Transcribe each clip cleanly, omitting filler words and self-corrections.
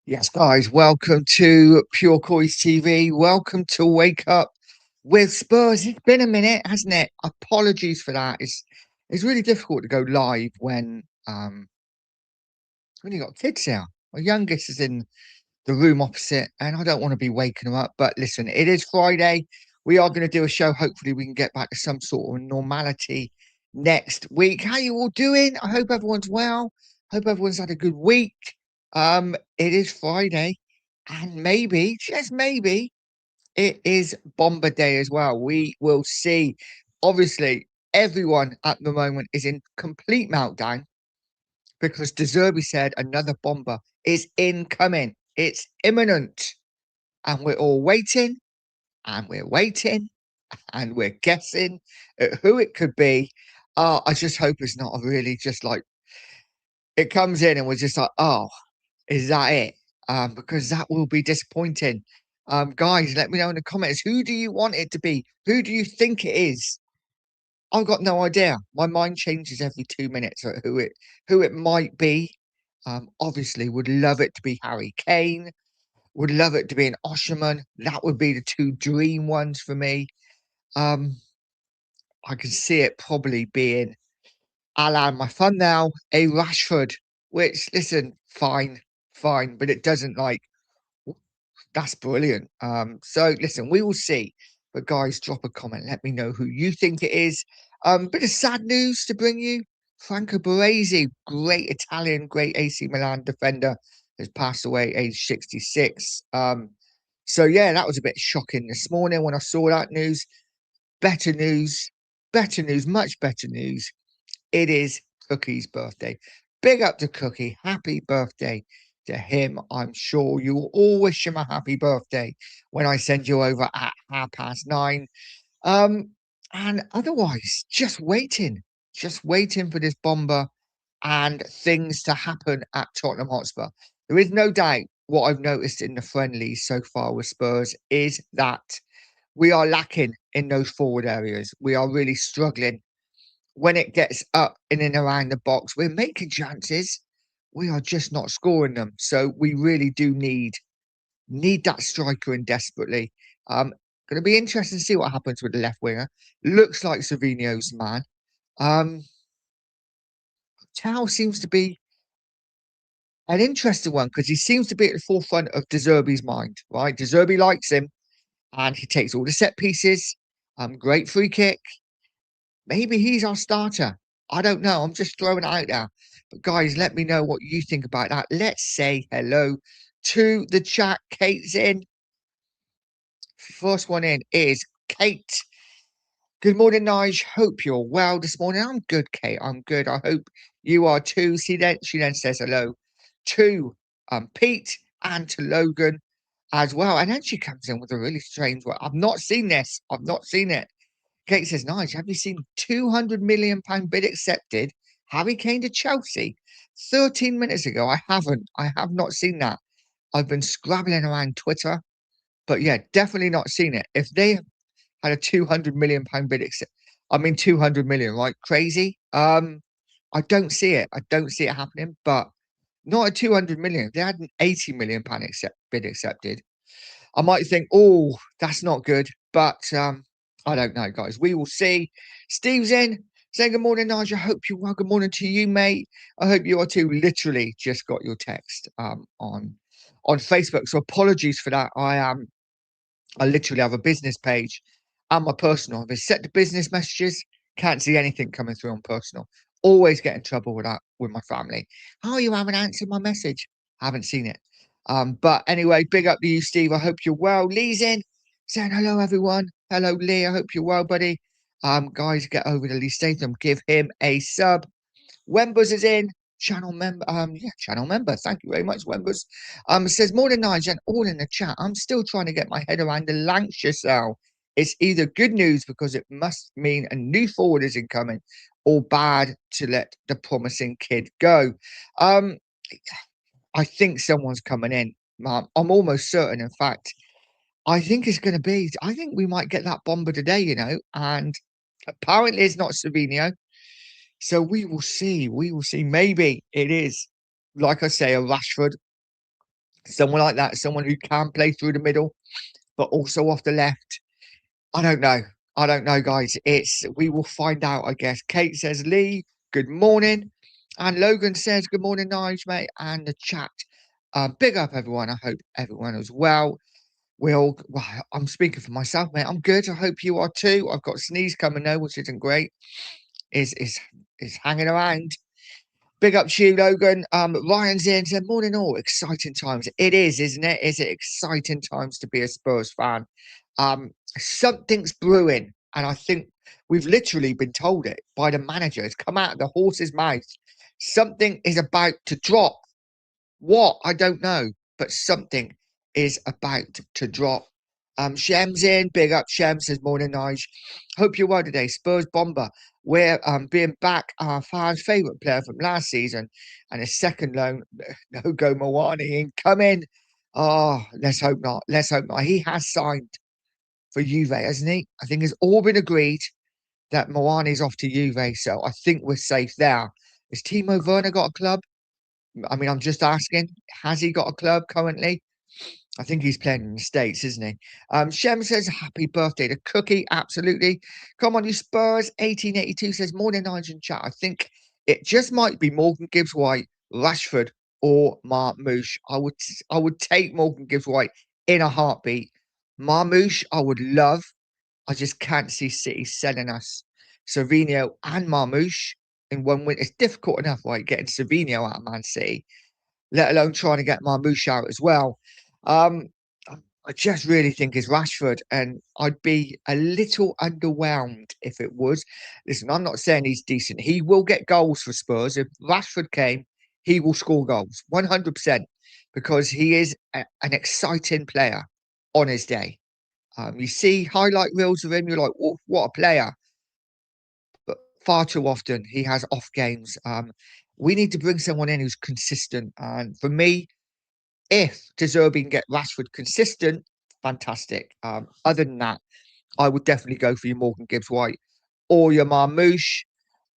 Yes, guys, welcome to Pure Coys TV. Welcome to Wake Up with Spurs. It's been a minute, hasn't it? Apologies for that. It's really difficult to go live when you got kids here. My youngest is in the room opposite, and I don't want to be waking them up. But listen, it is Friday. We are going to do a show. Hopefully, we can get back to some sort of normality next week. How you all doing? I hope everyone's well. Hope everyone's had a good week. It is Friday, and maybe, just maybe, it is Bomba Day as well. We will see. Obviously, everyone at the moment is in complete meltdown because De Zerbi said another bomber is incoming. It's imminent. And we're all waiting, and we're waiting, and we're guessing at who it could be. I just hope it's not a really just like it comes in and we're just like, oh, is that it? Because that will be disappointing. Guys, let me know in the comments. Who do you want it to be? Who do you think it is? I've got no idea. My mind changes every 2 minutes at who it might be. Obviously, would love it to be Harry Kane. Would love it to be an Osherman. That would be the two dream ones for me. Um, I can see it probably being Alan, my fun now, a Rashford, which listen, fine, but it doesn't like that's brilliant. So listen, we will see. But guys, drop a comment. Let me know who you think it is. Bit of sad news to bring you. Franco Baresi, great Italian, great AC Milan defender, has passed away age 66. So yeah, that was a bit shocking this morning when I saw that news. Better news, much better news. It is Cookie's birthday. Big up to Cookie. Happy birthday to him. I'm sure you will all wish him a happy birthday when I send you over at 9:30. Um, and otherwise, just waiting for this bomber and things to happen at Tottenham Hotspur. There is no doubt what I've noticed in the friendlies so far with Spurs is that we are lacking in those forward areas. We are really struggling when it gets up in and around the box. We're making chances. We are just not scoring them. So we really do need that striker in desperately. Going to be interesting to see what happens with the left winger. Looks like Savinho's man. Um, Tao seems to be an interesting one because he seems to be at the forefront of De Zerbi's mind, right? De Zerbi likes him and he takes all the set pieces. Great free kick. Maybe he's our starter. I don't know. I'm just throwing it out there. But guys, let me know what you think about that. Let's say hello to the chat. Kate's in. First one in is Kate. Good morning, Nige. Hope you're well this morning. I'm good, Kate. I'm good. I hope you are too. She then says hello to Pete and to Logan as well. And then she comes in with a really strange one. I've not seen this. I've not seen it. Kate says, Nige, have you seen £200 million bid accepted? Harry Kane to Chelsea 13 minutes ago. I haven't. I have not seen that. I've been scrabbling around Twitter, but yeah, definitely not seen it. If they had a £200 million bid accept, I mean 200 million, right? Crazy. I don't see it. I don't see it happening, but not a 200 million. If they had an £80 million bid accepted, I might think, oh, that's not good. But I don't know, guys. We will see. Steve's in saying good morning, Nigel. I hope you're well. Good morning to you, mate. I hope you are too. Literally just got your text on Facebook. So apologies for that. I literally have a business page and my personal. I've set the business messages. Can't see anything coming through on personal. Always get in trouble with that with my family. Oh, you haven't answered my message. Haven't seen it. But anyway, big up to you, Steve. I hope you're well. Lee's in saying hello, everyone. Hello, Lee. I hope you're well, buddy. Guys, get over to Lee Statham. Give him a sub. Wembers is in. Channel member. Yeah, channel member. Thank you very much, Wembers. It says morning, Nigel, and all in the chat. I'm still trying to get my head around the Lancashire sale. It's either good news because it must mean a new forward is incoming, or bad to let the promising kid go. I think someone's coming in. I'm almost certain. In fact, I think it's going to be. I think we might get that bomber today. And apparently it's not Savinho. So we will see. We will see. Maybe it is, like I say, a Rashford. Someone like that, someone who can play through the middle, but also off the left. I don't know. I don't know, guys. We will find out, I guess. Kate says, Lee, good morning. And Logan says, good morning, Nige, mate. And the chat. Big up, everyone. I hope everyone is well. Well, I'm speaking for myself, mate. I'm good. I hope you are too. I've got a sneeze coming though, which isn't great. Is hanging around. Big up to you, Logan. Ryan's in said, morning all. Exciting times. It is, isn't it? Is it exciting times to be a Spurs fan? Something's brewing, and I think we've literally been told it by the manager. It's come out of the horse's mouth. Something is about to drop. What? I don't know, but something is about to drop. Shem's in. Big up, Shem says, morning, Nige. Hope you're well today. Spurs Bomba. We're being back our fans' favourite player from last season and his second loan, no go Mawani, incoming. Oh, let's hope not. Let's hope not. He has signed for Juve, hasn't he? I think it's all been agreed that Mawani's off to Juve, so I think we're safe there. Has Timo Werner got a club? I mean, I'm just asking, has he got a club currently? I think he's playing in the States, isn't he? Shem says, happy birthday to Cookie. Absolutely. Come on, you Spurs. 1882 says, morning, Nigel and chat. I think it just might be Morgan Gibbs White, Rashford, or Marmoush. I would take Morgan Gibbs White in a heartbeat. Marmoush, I would love. I just can't see City selling us Savinho and Marmoush in one win. It's difficult enough, right, getting Savinho out of Man City, let alone trying to get Marmoush out as well. Um, I just really think it's Rashford, and I'd be a little underwhelmed if it was. Listen, I'm not saying he's decent. He will get goals for Spurs. If Rashford came, he will score goals, 100%, because he is an exciting player on his day. You see highlight reels of him, you're like, oh, what a player. But far too often, he has off games. We need to bring someone in who's consistent. And for me, if De Zerbi can get Rashford consistent, fantastic. Other than that, I would definitely go for your Morgan Gibbs White or your Marmoush.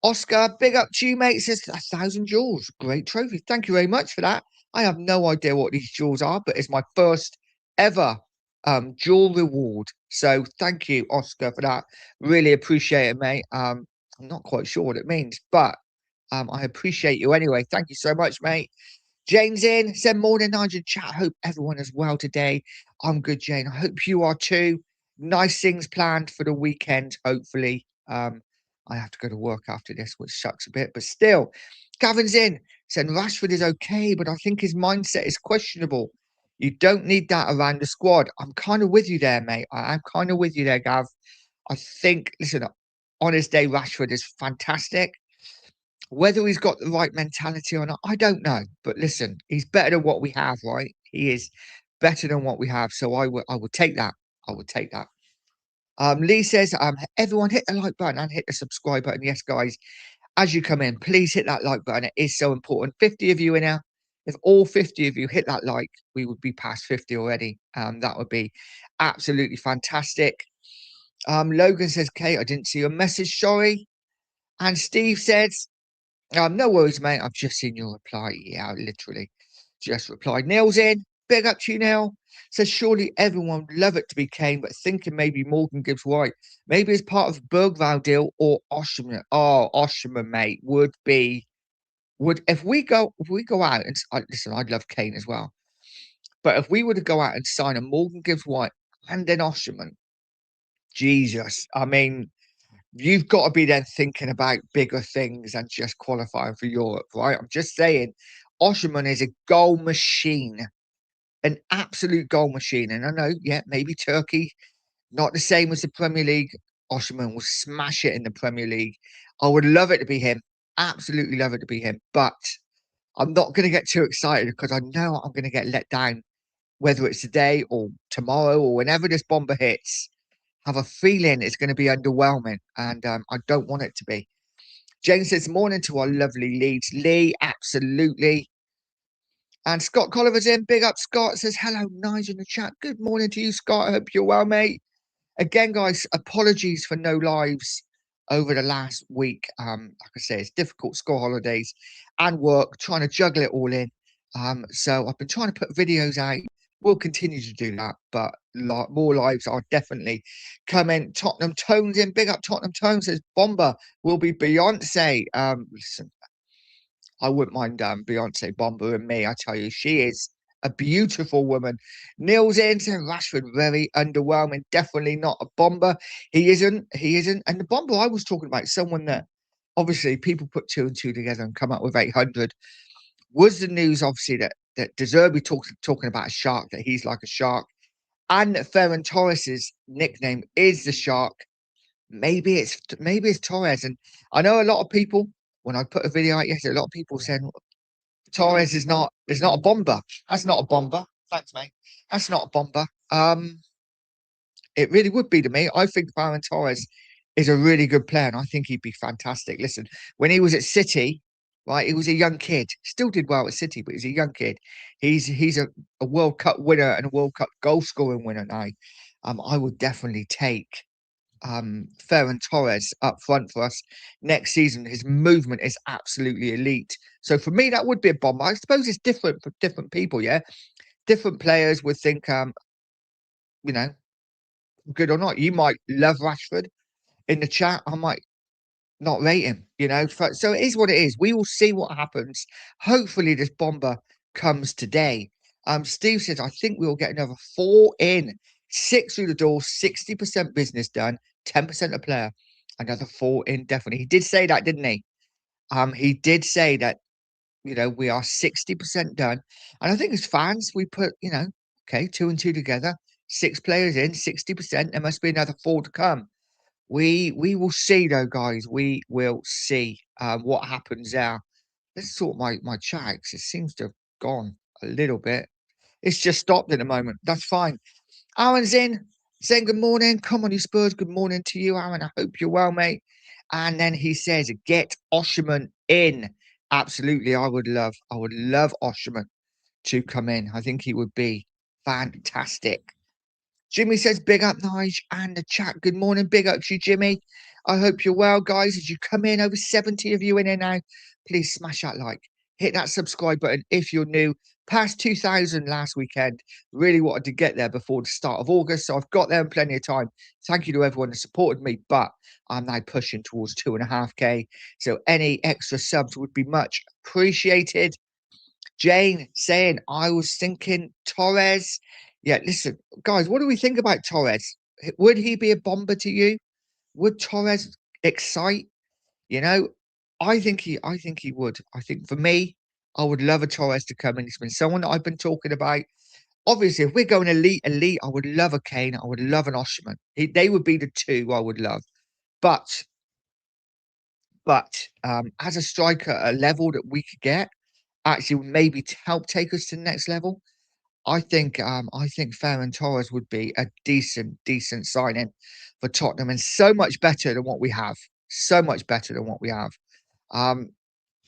Oscar, big up to you, mate. Says 1,000 jewels. Great trophy. Thank you very much for that. I have no idea what these jewels are, but it's my first ever jewel reward. So thank you, Oscar, for that. Really appreciate it, mate. I'm not quite sure what it means, but I appreciate you anyway. Thank you so much, mate. Jane's in. Said morning, Nigel chat. Hope everyone is well today. I'm good, Jane. I hope you are too. Nice things planned for the weekend, hopefully. I have to go to work after this, which sucks a bit, but still. Gavin's in. Said Rashford is okay, but I think his mindset is questionable. You don't need that around the squad. I'm kind of with you there, mate. I'm kind of with you there, Gav. I think, listen, on his day, Rashford is fantastic. Whether he's got the right mentality or not, I don't know. But listen, he's better than what we have, right? He is better than what we have. So I would take that. I would take that. Lee says, everyone hit the like button and hit the subscribe button. Yes, guys, as you come in, please hit that like button. It is so important. 50 of you in now. If all 50 of you hit that like, we would be past 50 already. That would be absolutely fantastic. Logan says, Kate, I didn't see your message. Sorry. And Steve says, no worries, mate. I've just seen your reply. Yeah, I literally just replied. Neil's in. Big up to you, Neil. Says, surely everyone would love it to be Kane, but thinking maybe Morgan Gibbs White. Maybe as part of Bergvall deal or Osherman. Oh, Osherman, mate, if we go out and listen, I'd love Kane as well. But if we were to go out and sign a Morgan Gibbs White and then Osherman, Jesus, I mean, you've got to be then thinking about bigger things than just qualifying for Europe, right? I'm just saying, Osherman is a goal machine, an absolute goal machine. And I know, yeah, maybe Turkey, not the same as the Premier League. Osherman will smash it in the Premier League. I would love it to be him. Absolutely love it to be him. But I'm not going to get too excited because I know I'm going to get let down, whether it's today or tomorrow or whenever this bomber hits. Have a feeling it's going to be underwhelming, and I don't want it to be. Jane says, morning to our lovely Leeds. Lee, absolutely. And Scott Colliver's in. Big up, Scott. Says, hello, Nigel in the chat. Good morning to you, Scott. I hope you're well, mate. Again, guys, apologies for no lives over the last week. Like I say, it's difficult, school holidays and work, trying to juggle it all in. So I've been trying to put videos out. We'll continue to do that, but more lives are definitely coming. Tottenham Tones in, big up Tottenham Tones, says Bomba will be Beyonce. Listen, I wouldn't mind Beyonce Bomba and me. I tell you, she is a beautiful woman. Neil's in, saying Rashford very underwhelming. Definitely not a Bomber. He isn't. He isn't. And the Bomber I was talking about, someone that obviously people put two and two together and come up with 800. Was the news obviously that De Zerbi talking about a shark, that he's like a shark, and that Ferran Torres's nickname is the shark. Maybe it's Torres, and I know a lot of people. When I put a video out yesterday, a lot of people said Torres is not a bomber. That's not a bomber. Thanks, mate. That's not a bomber. It really would be to me. I think Ferran Torres is a really good player, and I think he'd be fantastic. Listen, when he was at City, right, he was a young kid. Still did well at City, but he's a young kid. He's a World Cup winner and a World Cup goal scoring winner now. I would definitely take Ferran Torres up front for us next season. His movement is absolutely elite. So for me, that would be a bomb. I suppose it's different for different people. Yeah, different players would think, you know, good or not. You might love Rashford in the chat. I might not rate him. So it is what it is. We will see what happens. Hopefully, this bomber comes today. Steve says, I think we will get another 4 in, 6 through the door, 60% business done, 10% a player. Another 4 in, definitely. He did say that, didn't he? He did say that, we are 60% done. And I think as fans, we put, okay, 2 and 2 together, 6 players in, 60%. There must be another 4 to come. We will see though, guys. We will see what happens there. Let's sort my chat, 'cause it seems to have gone a little bit. It's just stopped at the moment. That's fine. Aaron's in, saying good morning. Come on, you Spurs. Good morning to you, Aaron. I hope you're well, mate. And then he says, get Osherman in. Absolutely, I would love Osherman to come in. I think he would be fantastic. Jimmy says, big up, Nige, and the chat. Good morning, big up to you, Jimmy. I hope you're well, guys. As you come in, over 70 of you in here now, please smash that like. Hit that subscribe button if you're new. Past 2,000 last weekend. Really wanted to get there before the start of August, so I've got there in plenty of time. Thank you to everyone that supported me, but I'm now pushing towards 2.5K. So any extra subs would be much appreciated. Jane saying, I was thinking Torres. Yeah, listen, guys, what do we think about Torres? Would he be a bomber to you? Would Torres excite? You know, I think he would. I think for me, I would love a Torres to come in. He's been someone that I've been talking about. Obviously, if we're going elite, I would love a Kane. I would love an Osimhen. They would be the two I would love. But as a striker, a level that we could get, actually maybe to help take us to the next level, I think Ferran Torres would be a decent signing for Tottenham, and so much better than what we have. So much better than what we have. Um,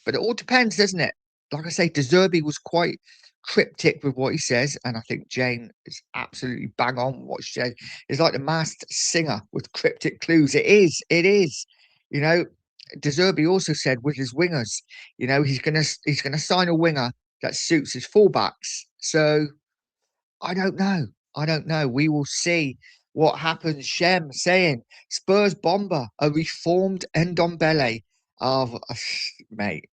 but it all depends, doesn't it? Like I say, De Zerbi was quite cryptic with what he says, and I think Jane is absolutely bang on with what she said. It's like the masked singer with cryptic clues. It is. You know, De Zerbi also said with his wingers, he's gonna sign a winger that suits his fullbacks. So I don't know. I don't know. We will see what happens. Shem saying Spurs bomber, a reformed Ndombele. Oh, mate,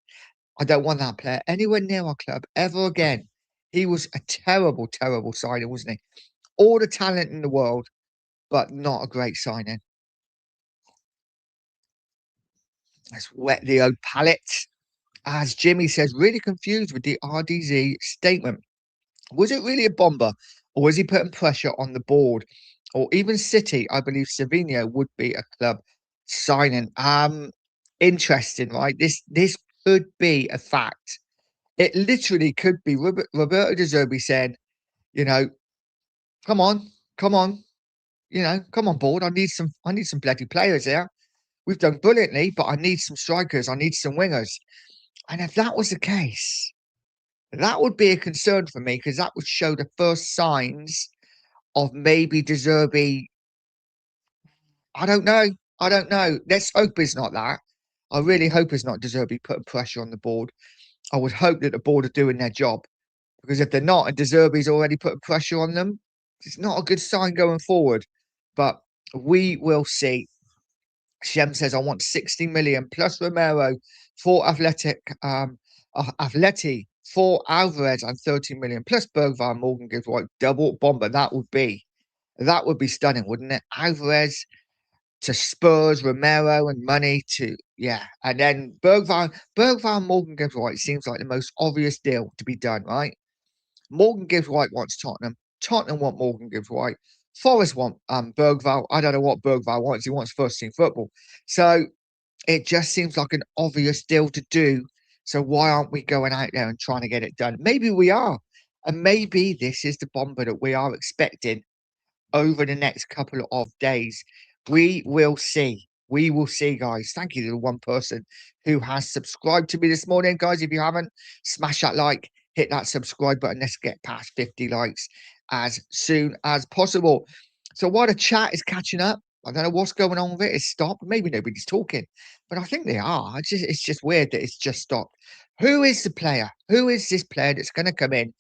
I don't want that player anywhere near our club ever again. He was a terrible signing, wasn't he? All the talent in the world, but not a great signing. Let's wet the old palate. As Jimmy says, really confused with the RDZ statement. Was it really a bomber, or was he putting pressure on the board? Or even City, I believe Savinho would be a club signing. Interesting, right? This could be a fact. It literally could be Roberto De Zerbi saying, you know, come on, come on board. I need some bloody players here. We've done brilliantly, but I need some strikers. I need some wingers. And if that was the case, that would be a concern for me, because that would show the first signs of maybe De Zerbi. I don't know. I don't know. Let's hope it's not that. I really hope it's not De Zerbi putting pressure on the board. I would hope that the board are doing their job. because if they're not, and De Zerbi's already putting pressure on them, it's not a good sign going forward. But we will see. Shem says, I want 60 million plus Romero for Atleti for Alvarez and 30 million plus Bergvall, Morgan gives White double Bomba. That would be stunning, wouldn't it? Alvarez to Spurs, Romero and money to and then Bergvall, Morgan gives White seems like the most obvious deal to be done, right? Morgan gives White wants Tottenham. Tottenham want Morgan gives White. Forest want Bergvall. I don't know what Bergvall wants. He wants first team football. So it just seems like an obvious deal to do. So why aren't we going out there and trying to get it done? Maybe we are. And maybe this is the Bomber that we are expecting over the next couple of days. We will see. We will see, guys. Thank you to the one person who has subscribed to me this morning. Guys, if you haven't, smash that like, hit that subscribe button. Let's get past 50 likes as soon as possible. So while the chat is catching up, I don't know what's going on with it. It's stopped. Maybe nobody's talking, but I think they are. It's just weird that it's just stopped. Who is the player? Who is this player that's going to come in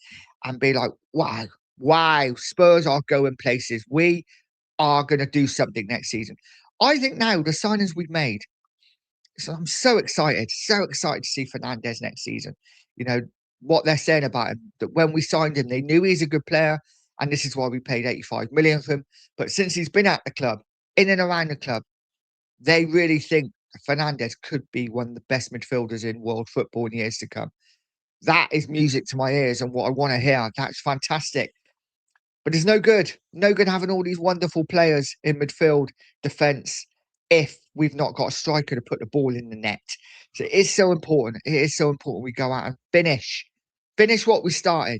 and be like, wow, wow, Spurs are going places. We are going to do something next season. I think now the signings we've made, so I'm so excited to see Fernandez next season. You know, what they're saying about him, that when we signed him, they knew he's a good player, and this is why we paid 85 million for him. But since he's been at the club, in and around the club, they really think Fernandez could be one of the best midfielders in world football in years to come. That is music to my ears and what I want to hear. That's fantastic. But it's no good having all these wonderful players in midfield, defence, if we've not got a striker to put the ball in the net. So it is so important. It is so important we go out and finish what we started.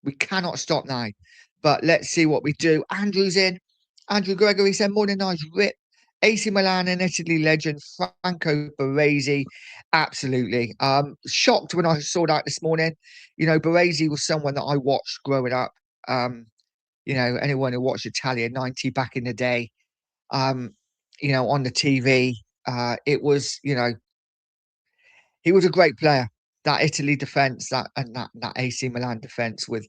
We cannot stop now. But let's see what we do. Andrew's in. Andrew Gregory said, morning, nice rip. AC Milan and Italy legend Franco Baresi. Absolutely. Shocked when I saw that this morning. You know, Baresi was someone that I watched growing up. You know, anyone who watched Italian 90 back in the day, you know, on the TV, it was, you know, he was a great player. That Italy defence, that AC Milan defence with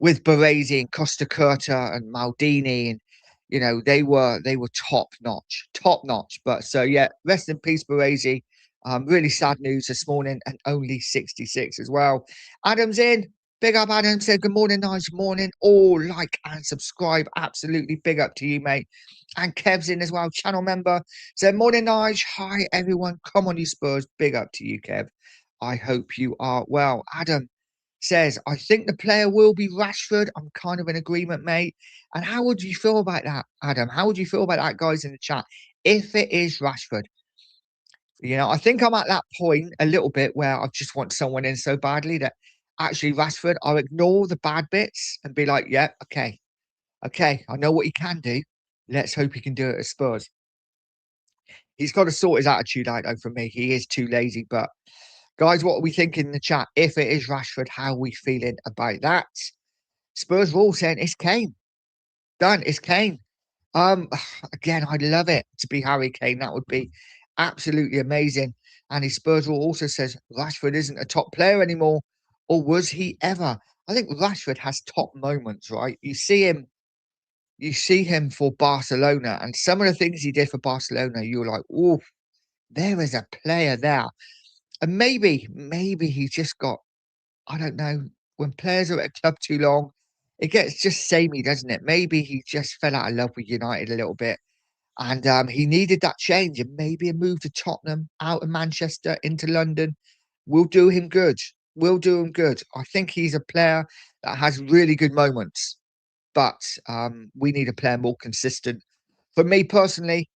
Baresi and Costa Curta and Maldini, and you know they were top notch. But so yeah, rest in peace, Baresi. Really sad news this morning, and only 66 as well. Adam's in. Big up, Adam. Said good morning, nice morning. All like and subscribe. Absolutely big up to you, mate. And Kev's in as well, channel member. Said morning, Nige. Hi, everyone. Come on, you Spurs. Big up to you, Kev. I hope you are well. Adam says, I think the player will be Rashford. I'm kind of in agreement, mate. And how would you feel about that, Adam? How would you feel about that, guys, in the chat? If it is Rashford, you know, I think I'm at that point a little bit where I just want someone in so badly that actually Rashford, I'll ignore the bad bits and be like, yeah, okay, I know what he can do. Let's hope he can do it at Spurs. He's got to sort his attitude out, though, for me. He is too lazy. But, guys, what are we thinking in the chat? If it is Rashford, how are we feeling about that? Spurs were all saying it's Kane. Done. It's Kane. Again, I'd love it to be Harry Kane. That would be absolutely amazing. And his Spurs rule also says Rashford isn't a top player anymore. Or was he ever? I think Rashford has top moments, right? You see him for Barcelona, and some of the things he did for Barcelona, you're like, oh, there is a player there. And maybe he's just got, I don't know, when players are at a club too long, it gets just samey, doesn't it? Maybe he just fell out of love with United a little bit. And he needed that change, and maybe a move to Tottenham, out of Manchester, into London will do him good. Will do him good. I think he's a player that has really good moments, but we need a player more consistent. For me personally,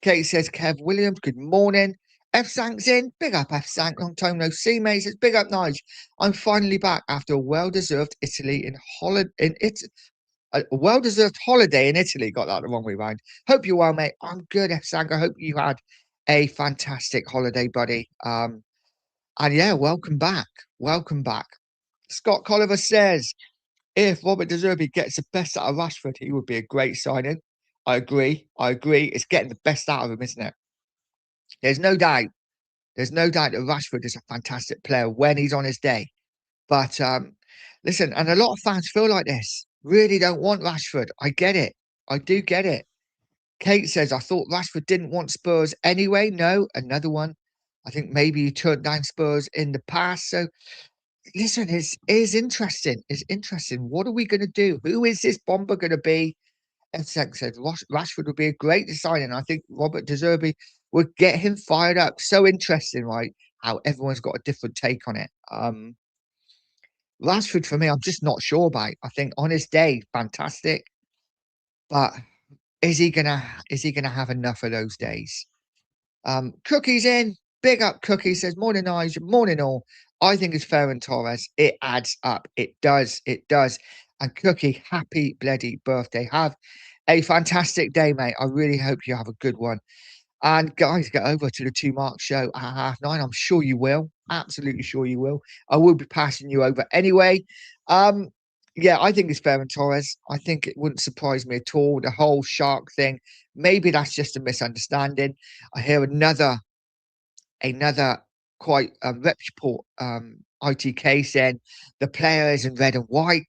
Kate says, Kev Williams, good morning. F Sank's in. Big up, F Sank. Long time no see, mate. Says, big up, Nige. I'm finally back after a well-deserved a well-deserved holiday in Italy. Got that the wrong way round. Hope you're well, mate. I'm good, F Sank. I hope you had a fantastic holiday, buddy. And yeah, welcome back. Welcome back. Scott Colliver says, if Robert De Zerbi gets the best out of Rashford, he would be a great signing. I agree. It's getting the best out of him, isn't it? There's no doubt. There's no doubt that Rashford is a fantastic player when he's on his day. But Listen, and a lot of fans feel like this. Really don't want Rashford. I get it. I do get it. Kate says, I thought Rashford didn't want Spurs anyway. No, another one. I think maybe he turned down Spurs in the past. So listen, it is interesting. It's interesting. What are we going to do? Who is this Bomber going to be? Efsek said Rashford would be a great signing. I think Robert De Zerbi would get him fired up. So interesting, right? How everyone's got a different take on it. Rashford for me, I'm just not sure about. I think on his day, fantastic, but is he gonna have enough of those days? Cookie's in. Big up Cookie says, morning Nigel, morning all. I think it's Ferran Torres. It adds up. It does. It does. And Cookie, happy bloody birthday. Have a fantastic day, mate. I really hope you have a good one. And guys, get over to the Two Mark Show at 9:30. I'm sure you will. Absolutely sure you will. I will be passing you over anyway. Um, yeah, I think it's Ferran Torres. I think it wouldn't surprise me at all. The whole shark thing. Maybe that's just a misunderstanding. I hear another quite reputable ITK saying the player is in red and white.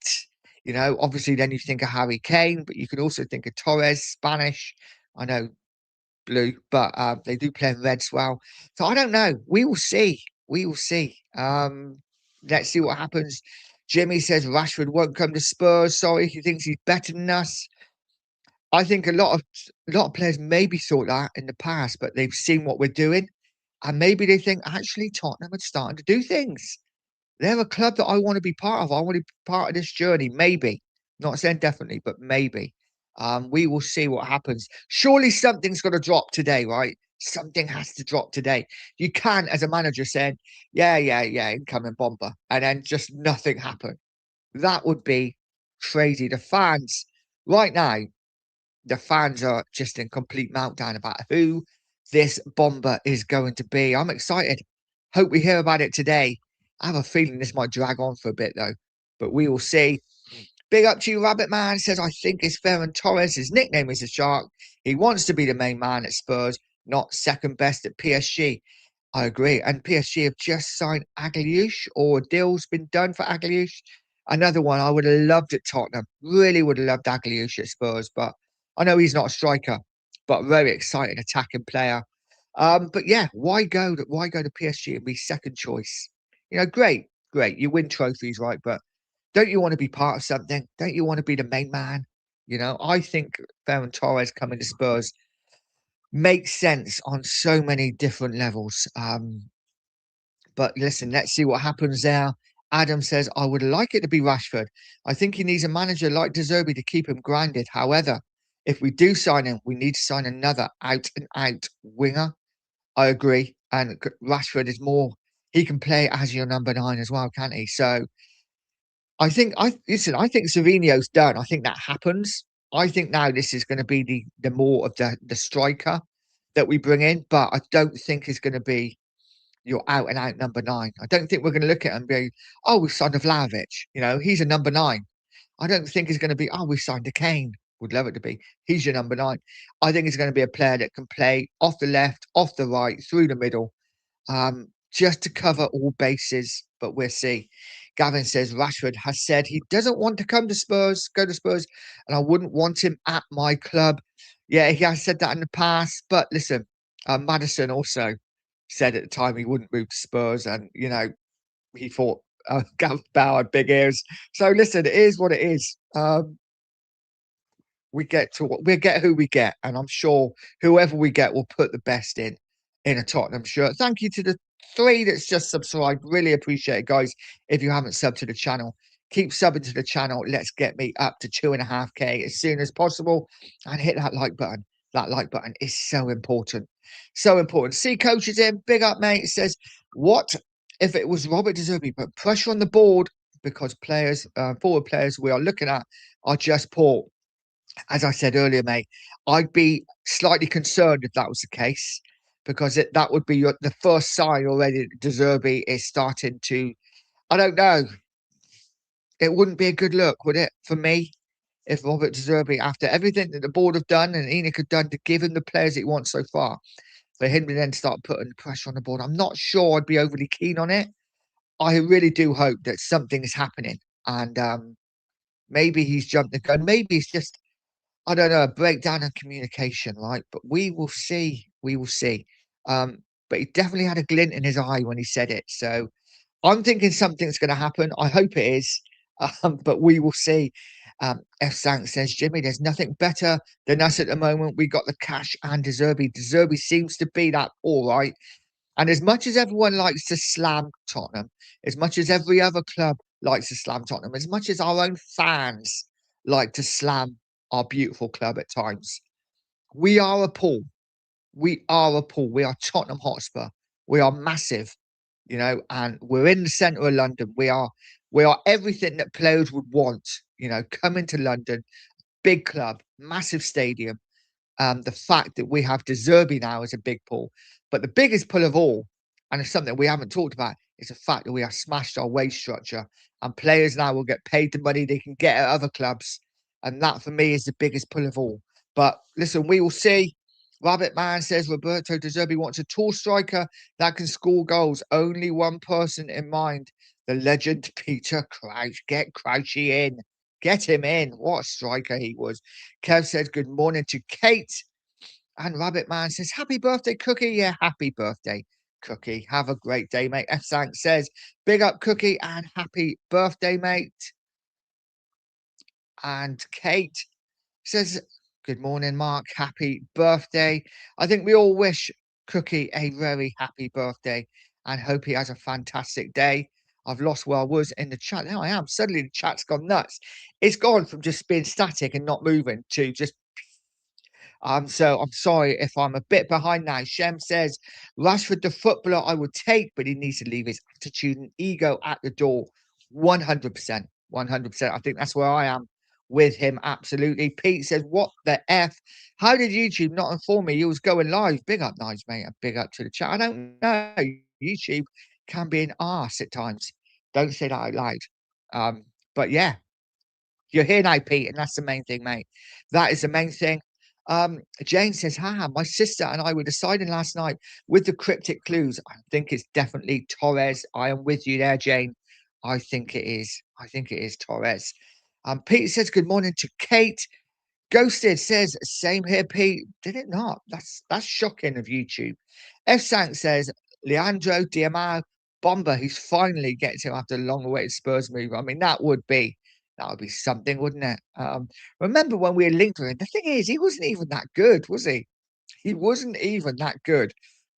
You know, obviously, then you think of Harry Kane, but you can also think of Torres, Spanish. I know blue, but they do play in red as well. So I don't know. We will see. We will see. Let's see what happens. Jimmy says Rashford won't come to Spurs. Sorry, he thinks he's better than us. I think a lot of players maybe thought that in the past, but they've seen what we're doing, and maybe they think actually Tottenham are starting to do things. They're a club that I want to be part of. I want to be part of this journey. Maybe, not saying definitely, but maybe. We will see what happens. Surely something's got to drop today, right? Something has to drop today. You can, as a manager, saying, "Yeah, yeah, yeah, incoming Bomba," and then just nothing happen. That would be crazy. The fans right now, the fans are just in complete meltdown about who this Bomber is going to be. I'm excited. Hope we hear about it today. I have a feeling this might drag on for a bit though, but we will see. Big up to you, Rabbit Man. Says, I think it's Ferran Torres. His nickname is the Shark. He wants to be the main man at Spurs, not second best at PSG. I agree. And PSG have just signed Agliush, or a deal's been done for Agliush. Another one I would have loved at Tottenham. Really would have loved Agliush at Spurs, but I know he's not a striker, but very exciting attacking player. But yeah, why go to PSG and be second choice? You know, great, great. You win trophies, right? But don't you want to be part of something? Don't you want to be the main man? You know, I think Ferran Torres coming to Spurs makes sense on so many different levels. But listen, let's see what happens there. Adam says, I would like it to be Rashford. I think he needs a manager like De Zerbi to keep him grounded. However, if we do sign him, we need to sign another out and out winger. I agree. And Rashford is more, he can play as your number 9 as well, can't he? So I think Savino's done. I think that happens. I think now this is going to be the more of the striker that we bring in, but I don't think it's going to be your out and out number 9. I don't think we're going to look at him and be, oh, we've signed a Vlahovic. You know, he's a number 9. I don't think it's going to be, oh, we've signed a Kane. Would love it to be. He's your number 9. I think it's going to be a player that can play off the left, off the right, through the middle, just to cover all bases. But we'll see. Gavin says Rashford has said he doesn't want to go to Spurs, and I wouldn't want him at my club. Yeah, he has said that in the past. But listen, Madison also said at the time he wouldn't move to Spurs, and you know he thought Gareth Bale had big ears. So listen, it is what it is. We get who we get, and I'm sure whoever we get will put the best in a Tottenham shirt. Thank you to the 3 that's just subscribed. Really appreciate it, guys. If you haven't subbed to the channel, keep subbing to the channel. Let's get me up to 2.5K as soon as possible, and hit that like button. That like button is so important, so important. See, coach is in. Big up, mate. It says, what if it was Robert De Zerbi put pressure on the board because players, forward players we are looking at are just poor? As I said earlier, mate, I'd be slightly concerned if that was the case, because that would be the first sign already that De Zerbi is starting to, I don't know, it wouldn't be a good look, would it, for me, if Robert De Zerbi, after everything that the board have done and Enoch had done to give him the players he wants so far, for him to then start putting pressure on the board, I'm not sure I'd be overly keen on it. I really do hope that something is happening and maybe he's jumped the gun. Maybe it's just, I don't know, a breakdown in communication, right? But we will see. We will see. But he definitely had a glint in his eye when he said it. So I'm thinking something's going to happen. I hope it is. But we will see. F. Sank says, Jimmy, there's nothing better than us at the moment. We got the cash and Deserby. Deserby seems to be that all right. And as much as everyone likes to slam Tottenham, as much as every other club likes to slam Tottenham, as much as our own fans like to slam our beautiful club at times, we are a pool. We are a pool. We are Tottenham Hotspur. We are massive, and we're in the centre of London. We are everything that players would want, coming to London, big club, massive stadium, the fact that we have De Zerbi now as a big pull. But the biggest pull of all, and it's something we haven't talked about, is the fact that we have smashed our wage structure and players now will get paid the money they can get at other clubs. And that for me is the biggest pull of all. But listen, we will see. Rabbit Man says Roberto De Zerbi wants a tall striker that can score goals. Only one person in mind, the legend Peter Crouch. Get Crouchy in. Get him in. What a striker he was. Kev says good morning to Kate. And Rabbit Man says, happy birthday, Cookie. Yeah, happy birthday, Cookie. Have a great day, mate. F. Sank says, big up, Cookie, and happy birthday, mate. And Kate says, good morning, Mark. Happy birthday. I think we all wish Cookie a very happy birthday and hope he has a fantastic day. I've lost where I was in the chat. Now I am. Suddenly the chat's gone nuts. It's gone from just being static and not moving to just so I'm sorry if I'm a bit behind now. Shem says Rashford, the footballer I would take, but he needs to leave his attitude and ego at the door. 100%. 100%. I think that's where I am with him. Absolutely. Pete says, what the F? How did YouTube not inform me you was going live? Big up, nice mate. And big up to the chat. I don't know. YouTube can be an arse at times. Don't say that out loud. But yeah, you're here now, Pete, and that's the main thing, mate. That is the main thing. Jane says, haha, my sister and I were deciding last night with the cryptic clues. I think it's definitely Torres. I am with you there, Jane. I think it is. I think it is Torres. Pete says, good morning to Kate. Ghosted says, same here, Pete. Did it not? That's shocking of YouTube. F. Sank says, Leandro Diamao, Bomba, who's finally gets him after a long awaited Spurs move. I mean, that would be something, wouldn't it? Remember when we were linked with him? The thing is, he wasn't even that good, was he? He wasn't even that good.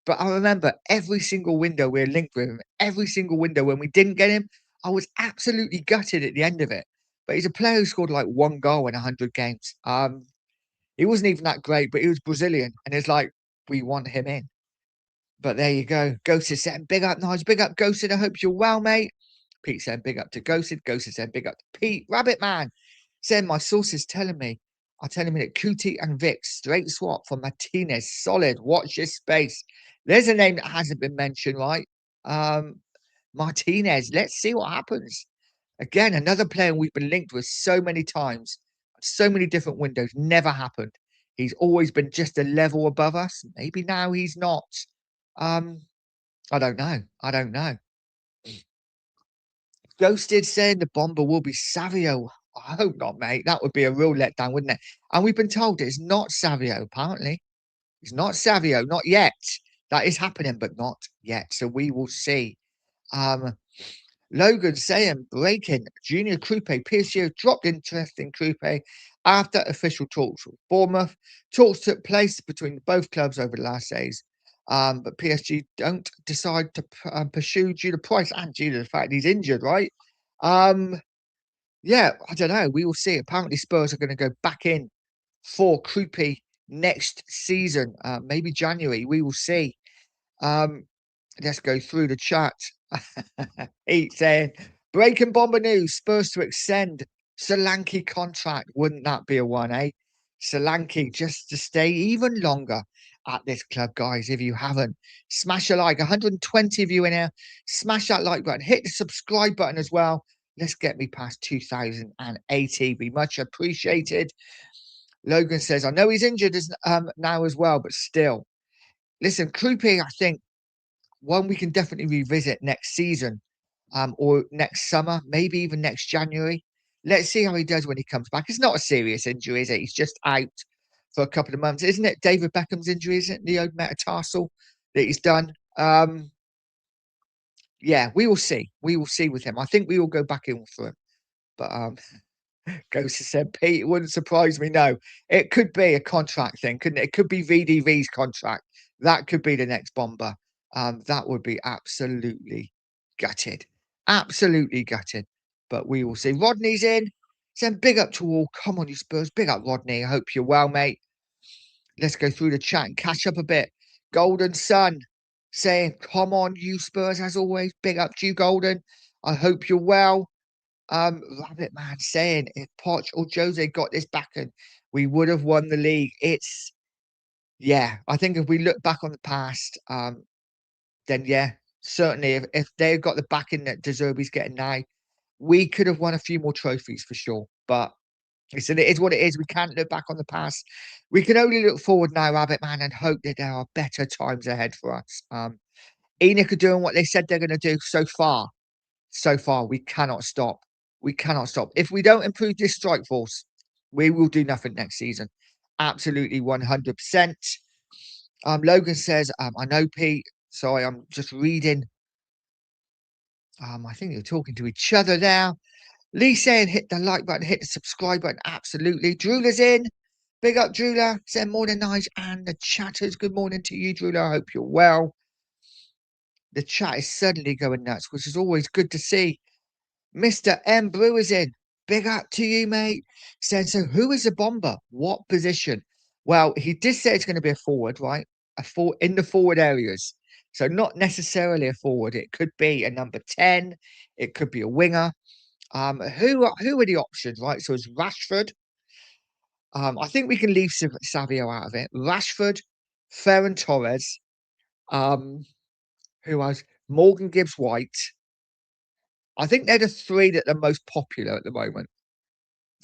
But I remember every single window we were linked with him, every single window when we didn't get him, I was absolutely gutted at the end of it. But he's a player who scored like one goal in 100 games. He wasn't even that great, but he was Brazilian, and it's like we want him in. But there you go. Ghosted saying, big up, nice, big up, Ghosted. I hope you're well, mate. Pete saying, big up to Ghosted. Ghosted saying, big up to Pete. Rabbit Man saying, my sources are telling me that Kuti and Vic straight swap for Martinez. Solid. Watch your space. There's a name that hasn't been mentioned, right? Martinez. Let's see what happens. Again, another player we've been linked with so many times, so many different windows. Never happened. He's always been just a level above us. Maybe now he's not. Um, I don't know. I don't know. Ghosted saying the Bomber will be Savio. I hope not, mate. That would be a real letdown, wouldn't it? And we've been told it's not Savio, apparently. It's not Savio, not yet. That is happening, but not yet. So we will see. Um, Logan saying breaking Junior Krupe. PSG have dropped interest in Krupe after official talks with Bournemouth. Talks took place between both clubs over the last days. But PSG don't decide to pursue due to price and due to the fact he's injured, right? Yeah, I don't know. We will see. Apparently, Spurs are going to go back in for Krupe next season, maybe January. We will see. Um, let's go through the chat. Heat saying, breaking Bomber news, Spurs to extend Solanke contract. Wouldn't that be a one, eh? Solanke just to stay even longer at this club, guys. If you haven't, smash a like. 120 of you in here. Smash that like button. Hit the subscribe button as well. Let's get me past 2080. Be much appreciated. Logan says, I know he's injured now as well, but still. Listen, Krupe, I think one we can definitely revisit next season. or next summer, maybe even next January. Let's see how he does when he comes back. It's not a serious injury, is it? He's just out for a couple of months, isn't it? David Beckham's injury, isn't it? The old metatarsal that he's done. Yeah, we will see. We will see with him. I think we will go back in for him. But Ghost has said, Pete, it wouldn't surprise me. No, it could be a contract thing, couldn't it? It could be VDV's contract. That could be the next Bomber. That would be absolutely gutted. Absolutely gutted. But we will see. Rodney's in. Send big up to all. Come on, you Spurs. Big up, Rodney. I hope you're well, mate. Let's go through the chat and catch up a bit. Golden Sun saying, come on, you Spurs, as always. Big up to you, Golden. I hope you're well. Rabbit Man saying if Poch or Jose got this back and we would have won the league. It's yeah, I think if we look back on the past, then yeah, certainly if they've got the backing that De Zerbi's getting now, we could have won a few more trophies for sure. But listen, it is what it is. We can't look back on the past. We can only look forward now, Rabbit Man, and hope that there are better times ahead for us. Enoch are doing what they said they're going to do so far. So far, we cannot stop. We cannot stop. If we don't improve this strike force, we will do nothing next season. Absolutely 100%. Logan says, I know, Pete. Sorry, I'm just reading. I think you're talking to each other now. Lee saying hit the like button, hit the subscribe button. Absolutely. Drula's in. Big up, Drula. Saying morning, Nige and the chatters. Good morning to you, Drula. I hope you're well. The chat is suddenly going nuts, which is always good to see. Mr. M. Brewer's in. Big up to you, mate. Saying, so who is the Bomber? What position? Well, he did say it's going to be a forward, right? A forward in the forward areas. So not necessarily a forward. It could be a number 10. It could be a winger. Who are the options, right? So it's Rashford. I think we can leave Savio out of it. Rashford, Ferran Torres. Who else? Morgan Gibbs White. I think they're the three that are most popular at the moment.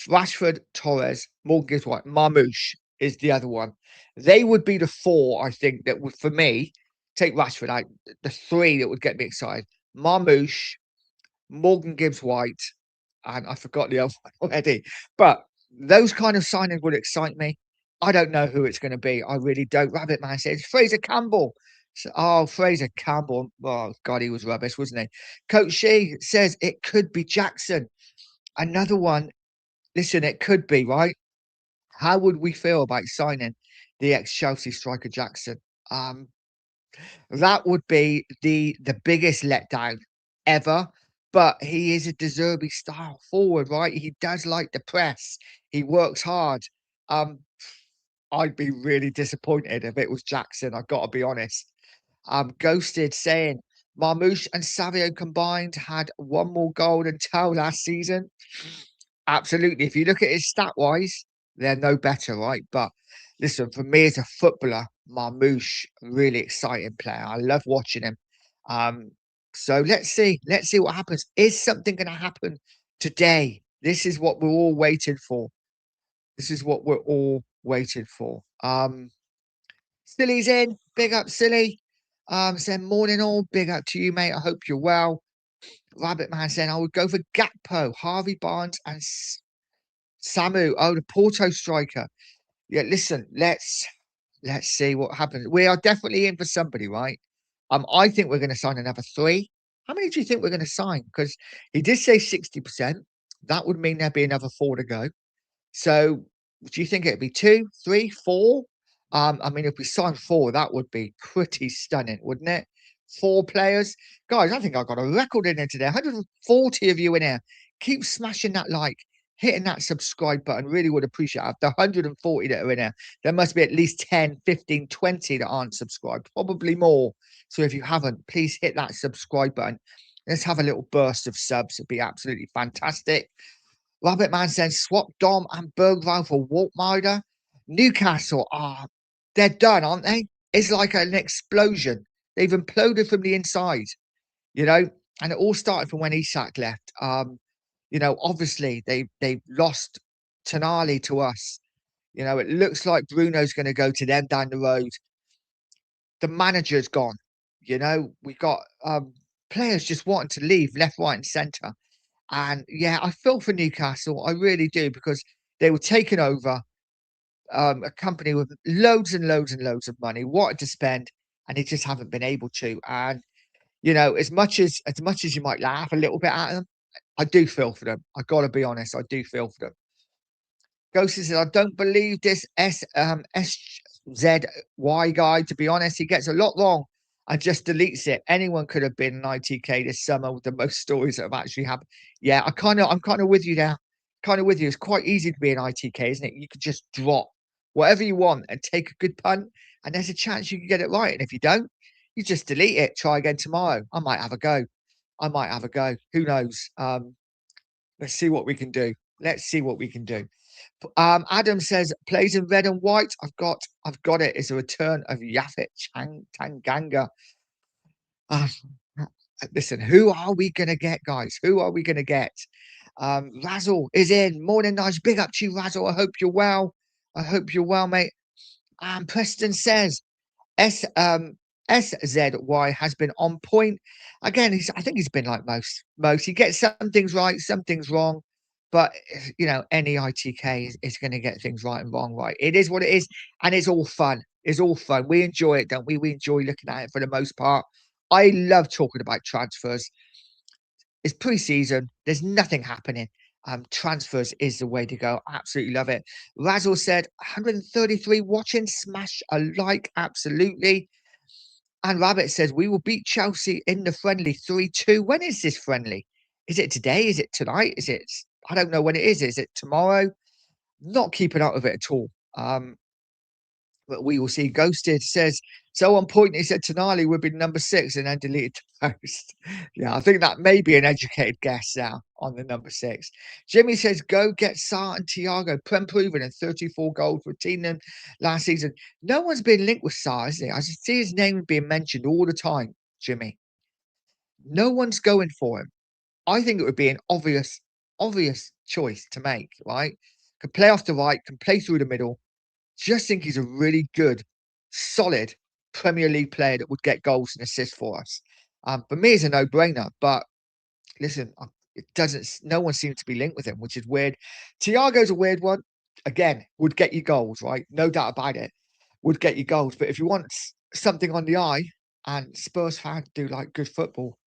Rashford, Torres, Morgan Gibbs White, Marmoush is the other one. They would be the four, I think, that would, for me, take Rashford out, the three that would get me excited. Marmoush, Morgan Gibbs White, and I forgot the other one already. But those kind of signings would excite me. I don't know who it's going to be. I really don't. Rabbit Man says Fraser Campbell. So, oh, Fraser Campbell. Oh, God, he was rubbish, wasn't he? Coach Shea says it could be Jackson. Another one. Listen, it could be, right? How would we feel about signing the ex-Chelsea striker Jackson? Um, that would be the biggest letdown ever. But he is a De Zerbi style forward, right? He does like the press. He works hard. Um, I'd be really disappointed if it was Jackson. I've got to be honest. Ghosted saying Marmoush and Savio combined had one more goal than Tell last season. Absolutely. If you look at his stat wise, they're no better, right? But listen, for me as a footballer, Marmoush, really exciting player. I love watching him. Um, so let's see. Let's see what happens. Is something going to happen today? This is what we're all waiting for. This is what we're all waiting for. Silly's in. Big up, Silly. Saying morning all. Big up to you, mate. I hope you're well. Rabbit Man saying I would go for Gakpo, Harvey Barnes, and Samu, oh, the Porto striker. Yeah, listen, let's see what happens. We are definitely in for somebody, right? I think we're going to sign another three. How many do you think we're going to sign? Because he did say 60%. That would mean there'd be another four to go. So do you think it'd be two, three, four? I mean, if we sign four, that would be pretty stunning, wouldn't it? Four players. Guys, I think I got a record in here today. 140 of you in here. Keep smashing that like, hitting that subscribe button. Really would appreciate it. After 140 that are in here, there must be at least 10, 15, 20 that aren't subscribed, probably more. So if you haven't, please hit that subscribe button. Let's have a little burst of subs. It'd be absolutely fantastic. Rabbit Man says swap Dom and Bergwijn for Waltmeider. Newcastle are they're done, aren't they? It's like an explosion. They've imploded from the inside, you know, and it all started from when Isak left. Obviously they've lost Tonali to us. You know, it looks like Bruno's going to go to them down the road. The manager's gone. You know, we got players just wanting to leave left, right, and centre. And yeah, I feel for Newcastle. I really do because they were taken over a company with loads and loads and loads of money, wanted to spend, and they just haven't been able to. And you know, as much as you might laugh a little bit at them, I do feel for them. I gotta be honest, I do feel for them. Ghost says, I don't believe this SZY guy. To be honest, he gets a lot wrong and just deletes it. Anyone could have been an ITK this summer with the most stories that have actually happened. Yeah, I'm kind of with you there. Kind of with you. It's quite easy to be an ITK, isn't it? You could just drop whatever you want and take a good punt, and there's a chance you can get it right. And if you don't, you just delete it. Try again tomorrow. I might have a go. I might have a go. Who knows? Let's see what we can do. Let's see what we can do. Adam says plays in red and white. I've got it. It's a return of Yafet Tanganga. Uh, listen, who are we gonna get, guys? Who are we gonna get? Razzle is in. Morning, nice. Big up to you, Razzle. I hope you're well. I hope you're well, mate. Preston says S SZY has been on point. Again, I think he's been like most. He gets some things right, some things wrong. But you know, any ITK is going to get things right and wrong right. It is what it is, and it's all fun. It's all fun. We enjoy it, don't we? We enjoy looking at it for the most part. I love talking about transfers. It's pre-season. There's nothing happening. Transfers is the way to go. Absolutely love it. Razzle said 133 watching. Smash a like. Absolutely. And Rabbit says, we will beat Chelsea in the friendly 3-2. When is this friendly? Is it today? Is it tonight? Is it? I don't know when it is. Is it tomorrow? Not keeping up with it at all. But we will see. Ghosted says, so on point, he said Tonali would be number 6 and then deleted the post. Yeah, I think that may be an educated guess now on the number 6. Jimmy says, go get Sarr and Thiago. Prem proven and 34 goals for Tottenham last season. No one's been linked with Sarr, is it? I just see his name being mentioned all the time, Jimmy. No one's going for him. I think it would be an obvious choice to make, right? Can play off the right, can play through the middle. Just think he's a really good, solid Premier League player that would get goals and assists for us. For me, it's a no-brainer. But listen, it doesn't. No one seems to be linked with him, which is weird. Thiago's a weird one. Again, would get you goals, right? No doubt about it. Would get you goals. But if you want something on the eye, and Spurs fans do like good football,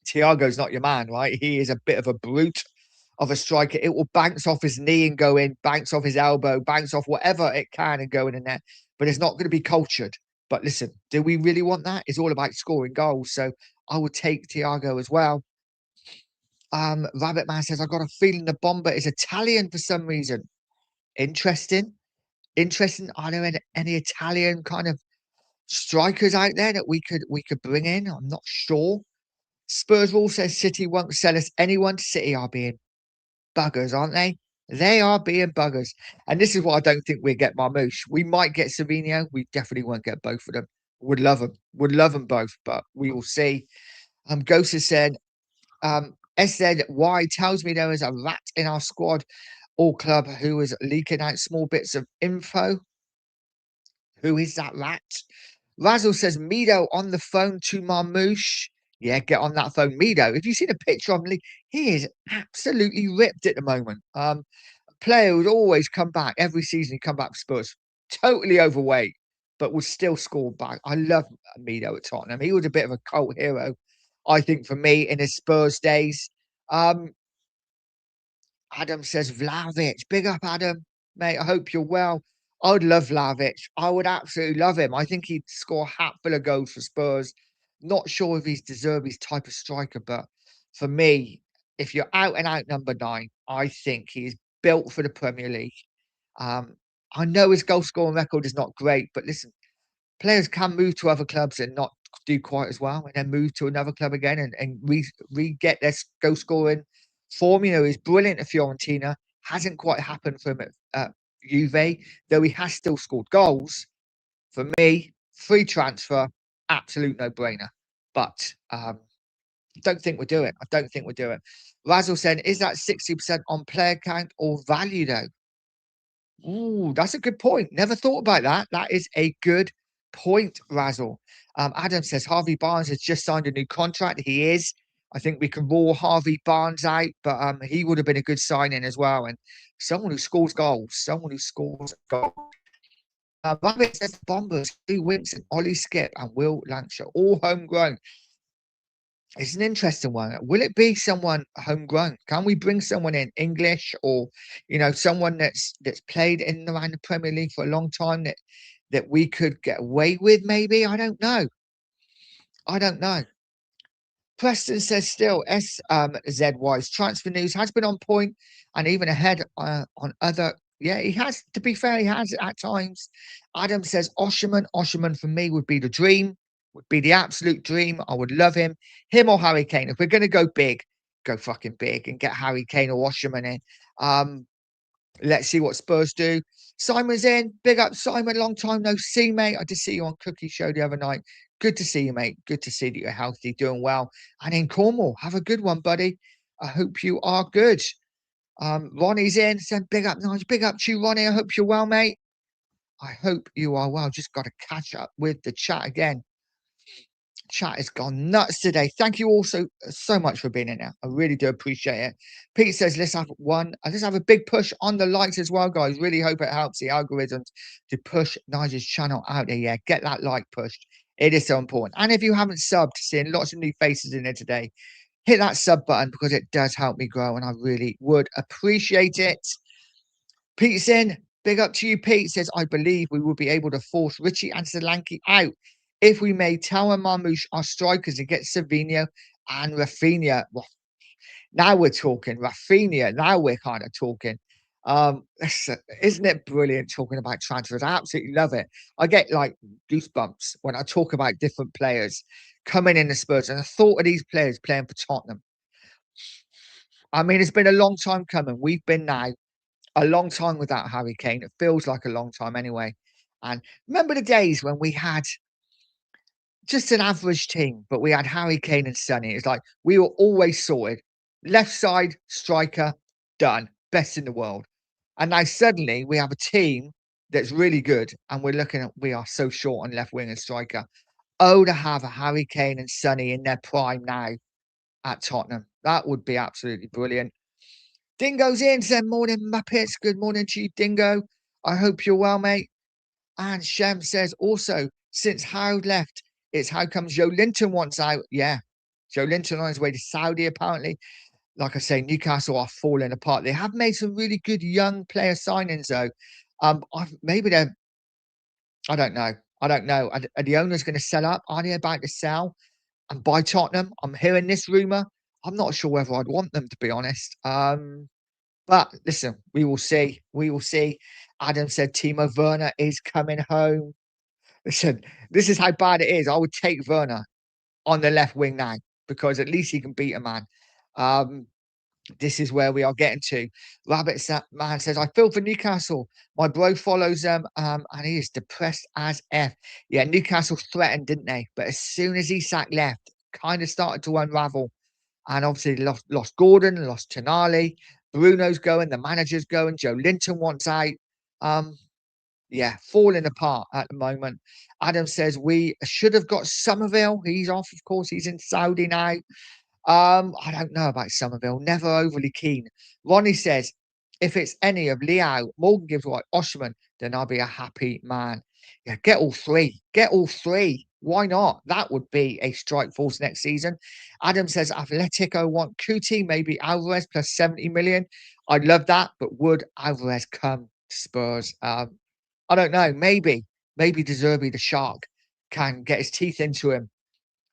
Thiago's not your man, right? He is a bit of a brute of a striker. It will bounce off his knee and go in, bounce off his elbow, bounce off whatever it can and go in the net. But it's not going to be cultured. But listen, do we really want that? It's all about scoring goals. So I would take Thiago as well. Rabbit Man says, I got a feeling the Bomba is Italian for some reason. Interesting. Interesting. Are there any Italian kind of strikers out there that we could bring in? I'm not sure. Spurs rule says City won't sell us anyone. City are being buggers, aren't they? They are being buggers. And this is why I don't think we'll get Marmoush. We might get Savinho. We definitely won't get both of them. Would love them. Would love them both, but we will see. Ghost has said, SZY tells me there is a rat in our squad or club who is leaking out small bits of info. Who is that rat? Razzle says, Mido on the phone to Marmoush. Yeah, get on that phone. Mido, if you see the picture of him, he is absolutely ripped at the moment. Player would always come back every season. He come back for Spurs, totally overweight, but would still score back. I love Mido at Tottenham. He was a bit of a cult hero, I think, for me in his Spurs days. Adam says Vlahovic. Big up, Adam, mate. I hope you're well. I would love Vlahovic. I would absolutely love him. I think he'd score a hatful of goals for Spurs. Not sure if he's deserved his type of striker, but for me, if you're out and out number 9, I think he's built for the Premier League. I know his goal scoring record is not great, but listen, players can move to other clubs and not do quite as well, and then move to another club again and re-get their goal scoring form. You know, he's brilliant at Fiorentina. Hasn't quite happened for him at Juve, though he has still scored goals. For me, free transfer, absolute no-brainer. But don't think we'll do it. I don't think we'll do it. Razzle said, is that 60% on player count or value, though? Ooh, that's a good point. Never thought about that. That is a good point, Razzle. Adam says Harvey Barnes has just signed a new contract. He is. I think we can rule Harvey Barnes out, but he would have been a good signing as well. And someone who scores goals, someone who scores goals. Rabbit says the Bombers, Stu Winston, Ollie Skip, and Will Lancashire, all homegrown. It's an interesting one. Will it be someone homegrown? Can we bring someone in English, or someone that's played in and around the Premier League for a long time that we could get away with? Maybe, I don't know. I don't know. Preston says still ZY's transfer news has been on point and even ahead on other. Yeah, he has. To be fair, he has at times. Adam says Osherman. Osherman for me would be the dream. Would be the absolute dream. I would love him or Harry Kane. If we're going to go big, go fucking big and get Harry Kane or Osherman in. Let's see what Spurs do. Simon's in. Big up, Simon. Long time no see, mate. I did see you on Cookie Show the other night. Good to see you, mate. Good to see that you're healthy, doing well. And in Cornwall, have a good one, buddy. I hope you are good. Ronnie's in. Said big up, nice. Big up to you, Ronnie. I hope you're well, mate. I hope you are well. Just got to catch up with the chat again. Chat has gone nuts today. Thank you all so much for being in there. I really do appreciate it. Pete says, let's have a big push on the likes as well, guys. Really hope it helps the algorithms to push Nigel's channel out there. Yeah, get that like pushed. It is so important. And if you haven't subbed, seeing lots of new faces in there today, hit that sub button because it does help me grow and I really would appreciate it. Pete's in. Big up to you, Pete. Says, I believe we will be able to force Richie and Solanke out if we made Tower Marmouche our strikers and get Savinho and Rafinha. Well, now we're talking. Rafinha, now we're kind of talking. Isn't it brilliant talking about transfers? I absolutely love it. I get like goosebumps when I talk about different players coming in the Spurs and the thought of these players playing for Tottenham. I mean, it's been a long time coming. We've been now a long time without Harry Kane. It feels like a long time anyway. And remember the days when we had just an average team, but we had Harry Kane and Sonny. It's like we were always sorted. Left side, striker, done. Best in the world. And now suddenly we have a team that's really good. And we are so short on left wing and striker. Oh, to have a Harry Kane and Sonny in their prime now at Tottenham. That would be absolutely brilliant. Dingo's in, said morning Muppets. Good morning to you, Dingo. I hope you're well, mate. And Shem says also, since Harold left, it's how comes Joe Linton wants out. Yeah. Joe Linton on his way to Saudi, apparently. Like I say, Newcastle are falling apart. They have made some really good young player signings, though. Maybe they're, I don't know. I don't know. Are the owners going to sell up? Are they about to sell and buy Tottenham? I'm hearing this rumour. I'm not sure whether I'd want them, to be honest. But listen, we will see. We will see. Adam said Timo Werner is coming home. Listen, this is how bad it is. I would take Werner on the left wing now because at least he can beat a man. This is where we are getting to. Rabbit Man says, I feel for Newcastle. My bro follows them and he is depressed as F. Yeah, Newcastle threatened, didn't they? But as soon as Isak left, kind of started to unravel. And obviously lost Gordon, lost Tonali. Bruno's going, the manager's going, Joe Linton wants out. Yeah, falling apart at the moment. Adam says we should have got Somerville. He's off, of course. He's in Saudi now. I don't know about Somerville. Never overly keen. Ronnie says, if it's any of Liao, Morgan gives White, Osherman, then I'll be a happy man. Yeah, get all three. Get all three. Why not? That would be a strike force next season. Adam says Atletico want Kuti, maybe Alvarez plus 70 million. I'd love that, but would Alvarez come to Spurs? I don't know. Maybe De Zerbi, the shark, can get his teeth into him.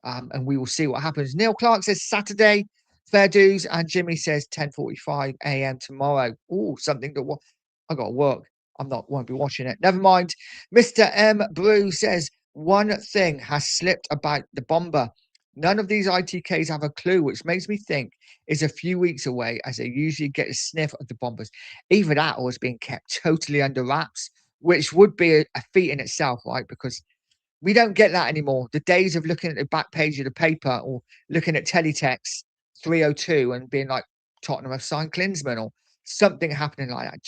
And we will see what happens. Neil Clark says Saturday, fair dues. And Jimmy says 10:45 a.m. tomorrow. Oh, something to watch. I got to work. Won't be watching it. Never mind. Mr. M. Brew says one thing has slipped about the Bomba. None of these ITKs have a clue, which makes me think is a few weeks away as they usually get a sniff of the Bombers. Either that or it's being kept totally under wraps, which would be a feat in itself, right? Because we don't get that anymore. The days of looking at the back page of the paper or looking at teletext 302 and being like Tottenham have signed Klinsmann or something happening like that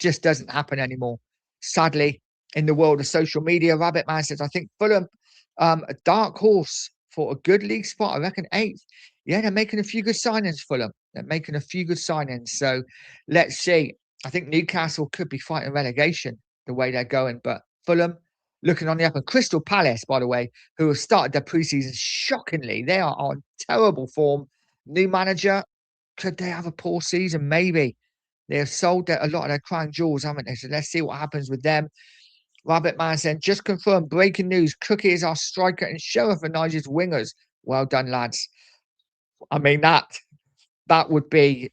just doesn't happen anymore. Sadly, in the world of social media. Rabbit Man says, I think Fulham, a dark horse for a good league spot. I reckon eighth. Yeah, they're making a few good signings, Fulham. They're making a few good signings. So let's see. I think Newcastle could be fighting relegation the way they're going, but Fulham looking on the up. And Crystal Palace, by the way, who have started their preseason shockingly, they are on terrible form. New manager, could they have a poor season? Maybe. They have sold a lot of their crown jewels, haven't they? So let's see what happens with them. Rabbit Man said, just confirmed breaking news. Cookie is our striker and Sheriff and Nigel's wingers. Well done, lads. I mean, that would be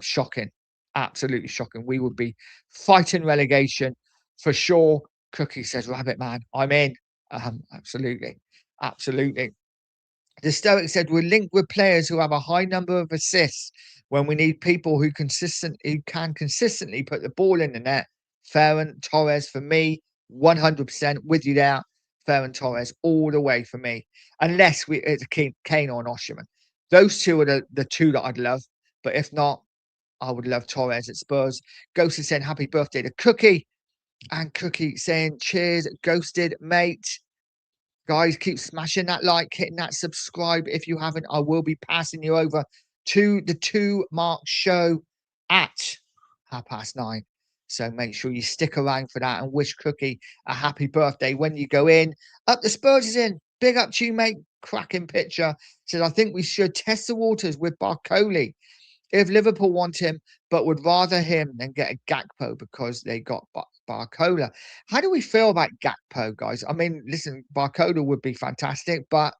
shocking. Absolutely shocking. We would be fighting relegation for sure. Cookie says, Rabbit Man, I'm in. Absolutely. Absolutely. The Stoic said, we're linked with players who have a high number of assists when we need people who can consistently put the ball in the net. Ferran Torres for me, 100% with you there. Ferran Torres all the way for me. Unless it's Kane or an Osherman. Those two are the two that I'd love. But if not, I would love Torres at Spurs. Ghost is saying happy birthday to Cookie. And Cookie saying cheers, Ghosted, mate. Guys, keep smashing that like, hitting that subscribe. If you haven't, I will be passing you over to the 2 Mark show at 9:30. So make sure you stick around for that and wish Cookie a happy birthday when you go in. Up the Spurs is in. Big up to you, mate. Cracking picture. Says, I think we should test the waters with Barcoli if Liverpool want him, but would rather him than get a Gakpo because they got Barcola. How do we feel about Gakpo, guys? I mean, listen, Barcola would be fantastic, but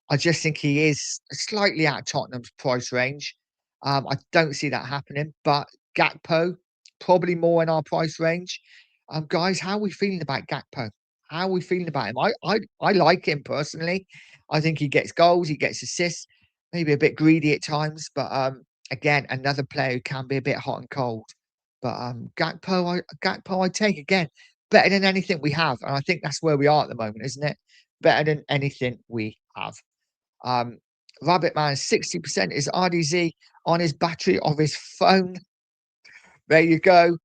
I just think he is slightly out of Tottenham's price range. I don't see that happening, but Gakpo, probably more in our price range. Guys, how are we feeling about Gakpo? How are we feeling about him? I like him personally. I think he gets goals, he gets assists, maybe a bit greedy at times, but again, another player who can be a bit hot and cold. But Gakpo, I take again better than anything we have, and I think that's where we are at the moment, isn't it? Better than anything we have. Um, Rabbit Man, 60% is RDZ on his battery of his phone. There you go.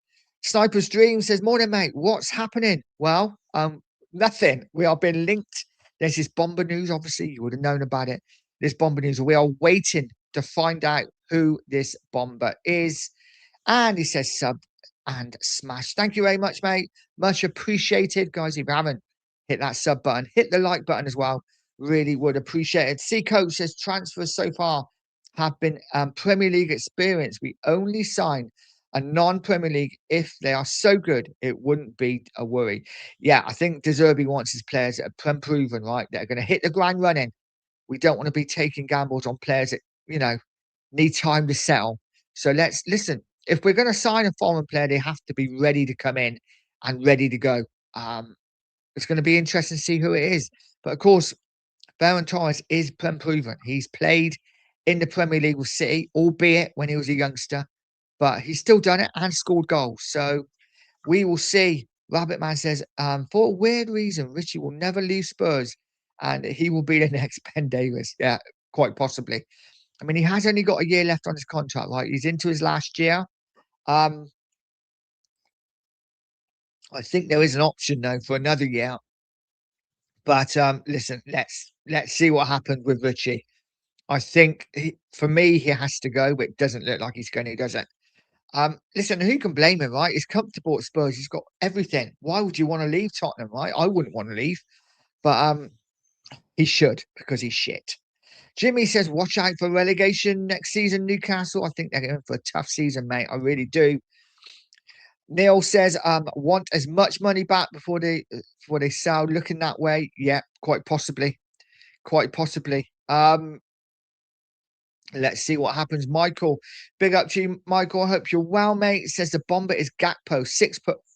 Sniper's Dream says, morning, mate. What's happening? Well, nothing. We are being linked. There's this Bomba news. Obviously, you would have known about it. This Bomba news. We are waiting to find out who this Bomba is. And he says sub and smash. Thank you very much, mate. Much appreciated. Guys, if you haven't hit that sub button, hit the like button as well. Really would appreciate it. C Coach says transfers so far have been Premier League experience. We only sign a non-Premier League if they are so good, it wouldn't be a worry. Yeah, I think De Zerbi wants his players that are proven, right? That are going to hit the ground running. We don't want to be taking gambles on players that, need time to settle. So let's listen. If we're going to sign a foreign player, they have to be ready to come in and ready to go. It's going to be interesting to see who it is. But of course, Ferran Torres is proven. He's played in the Premier League with City, albeit when he was a youngster, but he's still done it and scored goals. So we will see. Rabbit Man says, for a weird reason, Richie will never leave Spurs and he will be the next Ben Davis. Yeah, quite possibly. I mean, he has only got a year left on his contract, right? He's into his last year. I think there is an option though for another year. But listen, let's see what happens with Richie. I think for me, he has to go, but it doesn't look like he's going to, does it? Listen, who can blame him, right? He's comfortable at Spurs. He's got everything. Why would you want to leave Tottenham, right? I wouldn't want to leave, but he should because he's shit. Jimmy says, watch out for relegation next season, Newcastle. I think they're going for a tough season, mate. I really do. Neil says, want as much money back before they sell. Looking that way, yeah, quite possibly. Quite possibly. Let's see what happens. Michael, big up to you, Michael. I hope you're well, mate. Says the Bomba is Gakpo,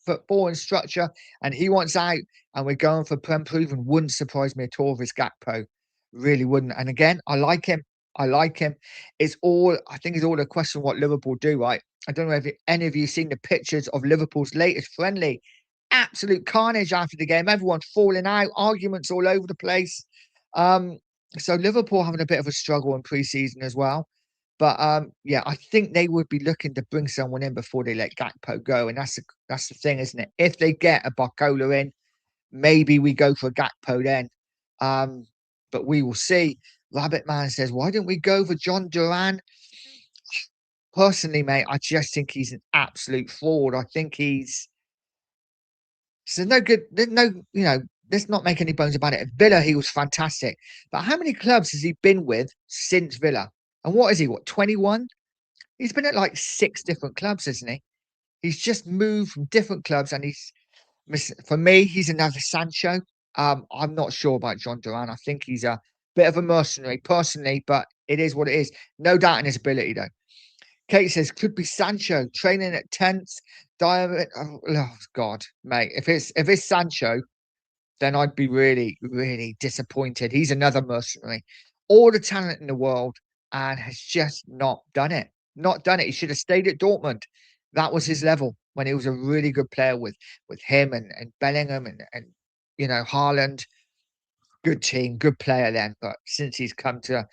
6'4" in structure, and he wants out. And we're going for proven. Wouldn't surprise me at all if it's Gakpo. Really wouldn't. And again, I like him. I like him. I think it's all a question of what Liverpool do, right? I don't know if any of you seen the pictures of Liverpool's latest friendly. Absolute carnage after the game. Everyone falling out, arguments all over the place. So Liverpool having a bit of a struggle in pre-season as well. But yeah, I think they would be looking to bring someone in before they let Gakpo go, and that's the thing, isn't it? If they get a Barcola in, maybe we go for Gakpo then. Um, but we will see. Rabbit Man says, why didn't we go for John Duran? Personally, mate, I just think he's an absolute fraud. I think he's so no good. There's no, let's not make any bones about it. At Villa, he was fantastic. But how many clubs has he been with since Villa? And what is he? What, 21? He's been at like 6 different clubs, hasn't he? He's just moved from different clubs, and for me, he's another Sancho. I'm not sure about John Duran. I think he's a bit of a mercenary, personally, but it is what it is. No doubt in his ability, though. Kate says, could be Sancho training at 10th. Oh, God, mate. If it's Sancho, then I'd be really, really disappointed. He's another mercenary. All the talent in the world, and has just not done it. Not done it. He should have stayed at Dortmund. That was his level when he was a really good player with him and Bellingham and Haaland. Good team, good player then. But since he's come to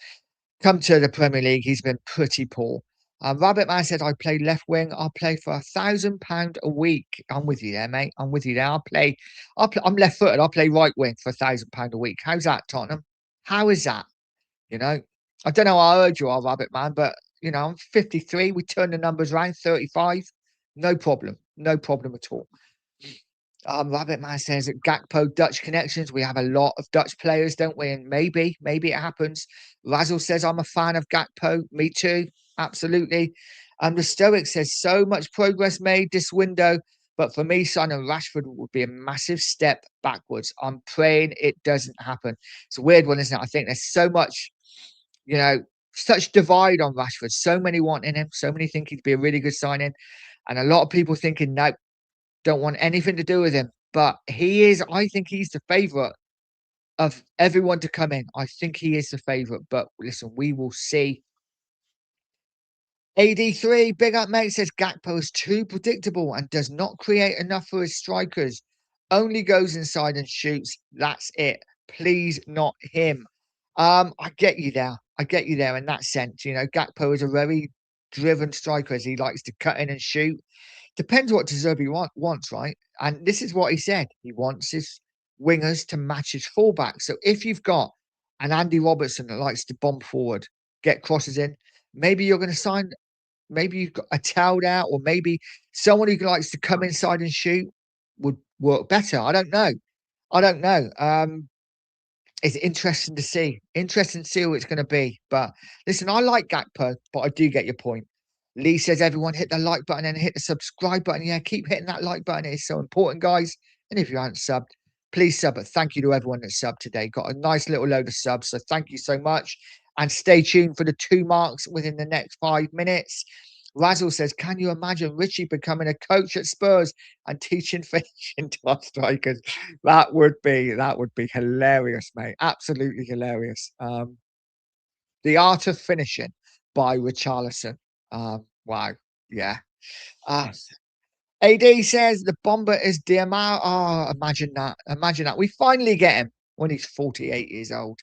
the Premier League, he's been pretty poor. Rabbit Man said, I play left wing. I'll play for £1,000 a week. I'm with you there, mate. I'm with you there. I'm left footed. I'll play right wing for £1,000 a week. How's that, Tottenham? How is that? You know, I don't know how I heard you are, Rabbit Man, but I'm 53. We turn the numbers around, 35. No problem. No problem at all. Rabbit Man says that Gakpo Dutch connections. We have a lot of Dutch players, don't we? And maybe it happens. Razzle says I'm a fan of Gakpo. Me too, absolutely. The Stoic says so much progress made this window, but for me, signing Rashford would be a massive step backwards. I'm praying it doesn't happen. It's a weird one, isn't it? I think there's so much, such divide on Rashford. So many wanting him. So many think he'd be a really good signing, and a lot of people thinking no, don't want anything to do with him. But I think he's the favourite of everyone to come in. I think he is the favourite. But listen, we will see. AD3, big up, mate, says Gakpo is too predictable and does not create enough for his strikers. Only goes inside and shoots. That's it. Please, not him. I get you there. I get you there in that sense. Gakpo is a very driven striker, as he likes to cut in and shoot. Depends what De Zerbi wants, right? And this is what he said. He wants his wingers to match his fullback. So if you've got an Andy Robertson that likes to bomb forward, get crosses in, maybe you're going to sign, maybe you've got a Towder, or maybe someone who likes to come inside and shoot would work better. I don't know. It's interesting to see. Interesting to see who it's going to be. But listen, I like Gakpo, but I do get your point. Lee says, everyone hit the like button and hit the subscribe button. Yeah, keep hitting that like button. It is so important, guys. And if you haven't subbed, please sub. But thank you to everyone that subbed today. Got a nice little load of subs. So thank you so much. And stay tuned for the 2 marks within the next 5 minutes. Razzle says, can you imagine Richie becoming a coach at Spurs and teaching finishing to our strikers? That would be hilarious, mate. Absolutely hilarious. The Art of Finishing by Richarlison. Wow. Yeah. Uh, AD says the Bomba is Diamant. Oh, imagine that. Imagine that. We finally get him when he's 48 years old.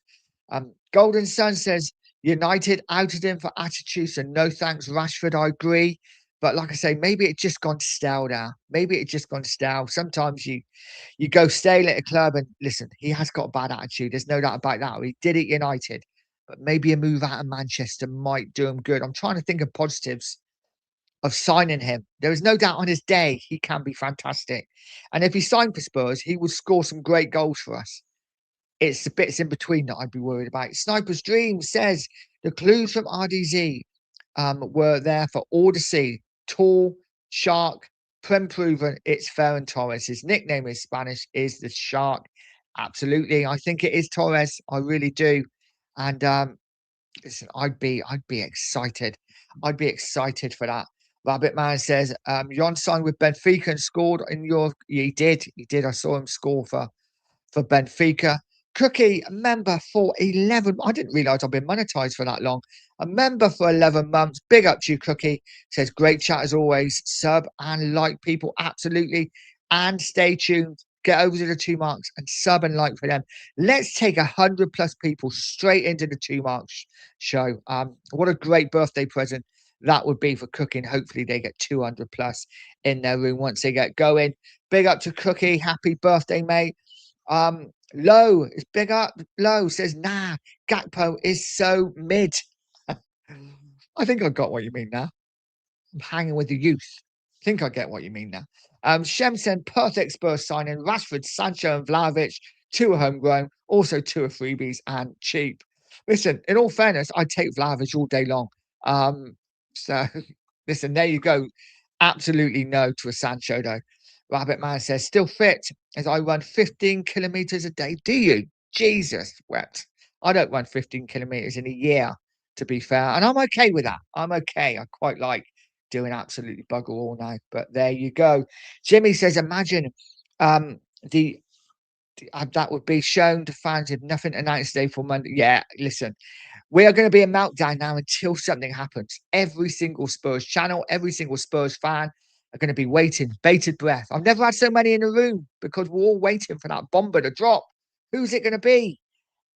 Golden Sun says United outed him for attitude, so no thanks, Rashford. I agree. But like I say, maybe it's just gone stale now. Maybe it's just gone stale. Sometimes you go stale at a club, and listen, he has got a bad attitude. There's no doubt about that. He did it United, but maybe a move out of Manchester might do him good. I'm trying to think of positives of signing him. There is no doubt on his day he can be fantastic. And if he signed for Spurs, he would score some great goals for us. It's the bits in between that I'd be worried about. Sniper's Dream says the clues from RDZ were there for all to see. Tall, shark, Prem proven. It's Ferran Torres. His nickname in Spanish is the Shark. Absolutely. I think it is Torres. I really do. And listen, I'd be excited. I'd be excited for that. Rabbit Man says, Jon signed with Benfica and scored in your. He did. I saw him score for Benfica. Cookie, a member for 11. I didn't realize I've been monetized for that long. A member for 11 months. Big up to you, Cookie. Says, great chat as always. Sub and like people. Absolutely. And stay tuned get over to the 2 marks and sub and like for them. Let's take 100 plus people straight into the 2 marks show. What a great birthday present that would be for Cooking. Hopefully they get 200 plus in their room once they get going. Big up to Cookie. Happy birthday, mate. Low is big up. Low says, nah, Gakpo is so mid. I think I got what you mean now. I'm hanging with the youth. I think I get what you mean now. Shem sent perfect Spurs signing. Rashford, Sancho, and Vlahovic, two are homegrown, also two are freebies and cheap. Listen, in all fairness, I'd take Vlahovic all day long. So listen, there you go. Absolutely no to a Sancho though. Rabbit Man says, still fit as I run 15 kilometers a day. Do you? Jesus wept. I don't run 15 kilometers in a year, to be fair. And I'm okay with that. I'm okay. I quite like doing absolutely bugger all now. But there you go. Jimmy says, imagine um, the that would be shown to fans if nothing announced today for Monday. Yeah, listen, we are going to be a meltdown now until something happens. Every single Spurs channel, every single Spurs fan are going to be waiting, bated breath. I've never had so many in the room because we're all waiting for that bomber to drop. Who's it going to be?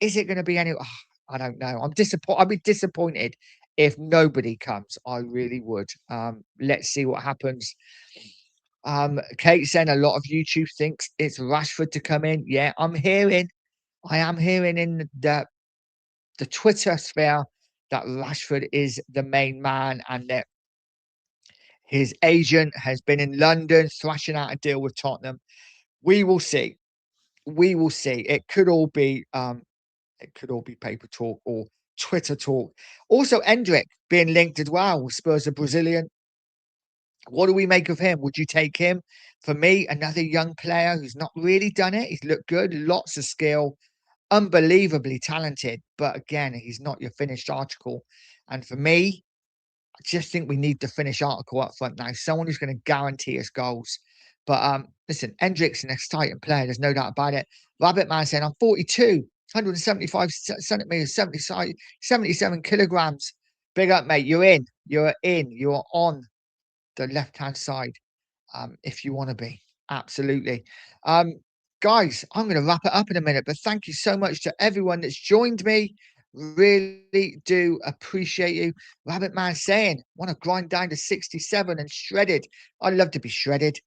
Is it going to be any? Oh, I don't know. I'm disappointed. I'd be disappointed if nobody comes. I really would. Let's see what happens. Kate saying a lot of YouTube thinks it's Rashford to come in. Yeah, I am hearing in the Twitter sphere that Rashford is the main man and that his agent has been in London thrashing out a deal with Tottenham. We will see. We will see. It could all be paper talk or Twitter talk. Also, Endrick being linked as well. Spurs are Brazilian. What do we make of him? Would you take him? For me, another young player who's not really done it. He's looked good, lots of skill, unbelievably talented. But again, he's not your finished article. And for me, I just think we need the finished article up front now. Someone who's going to guarantee us goals. But listen, Hendrick's an exciting player. There's no doubt about it. Rabbit Man saying, I'm 42, 175 centimeters, 77 kilograms. Big up, mate. You're in. You're in. You're on the left-hand side if you want to be. Absolutely. Guys, I'm going to wrap it up in a minute, but thank you so much to everyone that's joined me. Really do appreciate you. Rabbit Man saying, want to grind down to 67 and shredded. I'd love to be shredded.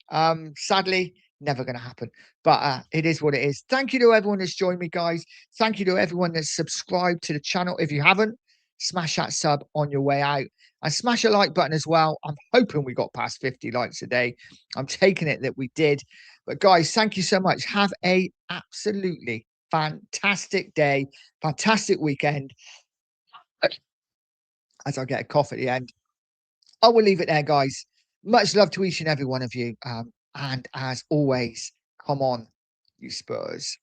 Sadly, never going to happen, but it is what it is. Thank you to everyone that's joined me, guys. Thank you to everyone that's subscribed to the channel. If you haven't, smash that sub on your way out and smash a like button as well. I'm hoping we got past 50 likes today. I'm taking it that we did. But guys, thank you so much. Have a absolutely fantastic day, fantastic weekend. As I get a cough at the end, I will leave it there, guys. Much love to each and every one of you. And as always, come on, you Spurs.